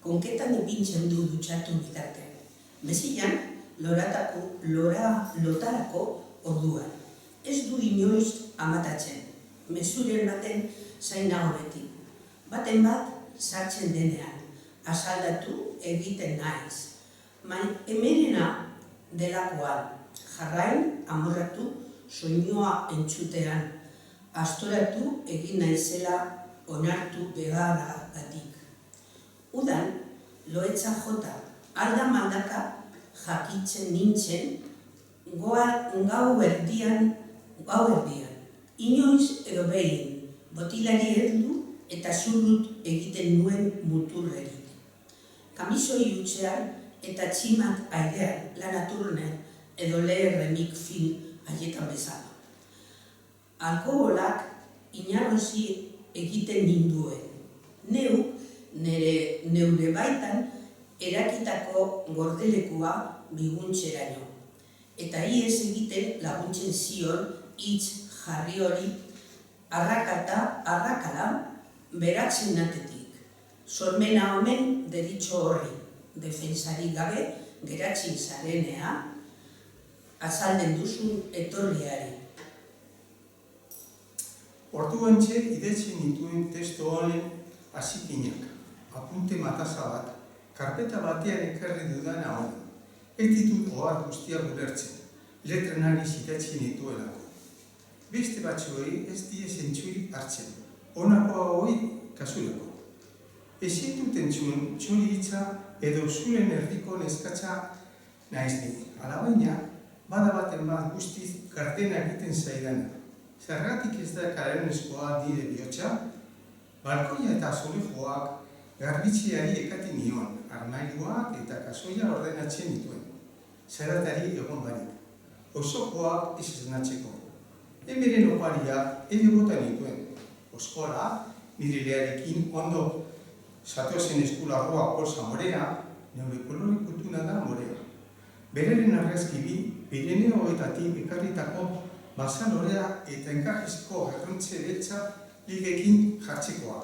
konketan ipintzen du dutxatu bitarte. Mezilan, lotarako orduan. Ez du inoiz amatatzen, mezuren baten zaina horretik. Baten bat sartzen denean, asaldatu egiten naiz. Hemenena delakoan, jarrain amorratu soinua entzutean, astoratu egin naizela onartu begaragatik. Udan, loetza jota, alda maldaka jakitzen nintzen, gau erdian, inoiz edo behin, botilari heldu eta zurrut egiten nuen muturrerik. Kamisoi utzean eta tximat airean, lanaturnen edo leherremik fin haietan bezala. Alkoholak inarrozi egiten ninduen. Neure baitan erakitako gordelekua biguntxeraino. Eta iez egiten laguntzen zion hitz jarri hori arrakala beratzen natetik. Sormena omen deritxo horri, defensarik gabe geratzen zarenea, azalden duzun etorriari. Orduantxe idatzi nituen testu honen hasikinak, apunte matasa bat, karpeta batean ekarri dudana hori. Ez ditut ohar guztiak ulertzen, letrenari idatzi nituelako. Beste batzuei ez die zentzurik hartzen, honakoa hori kasulako. Ezin dut entzun txuri hitza edo zuren erdiko neskatza naiz nik. Alabaina, bada baten bat guztiz gardena egiten zaidana. Zergatik ez da karenezkoa nire bihotza, balkoia eta azulejoak garbitziari ekaten nion, armairuak eta kasoia ordenatzen nituen. Zeratari egon barik, osokoak ez esnatzeko. Emeren opariak ere bota nituen. Oskola, nire leharekin ondo zatozen eskularroa polsa morea, neure kolore kutuna da morea. Bereren argazkibi, Pireneoetatik ekarritako basalorea eta enkajezko errontze beltza ligekin jartzekoa.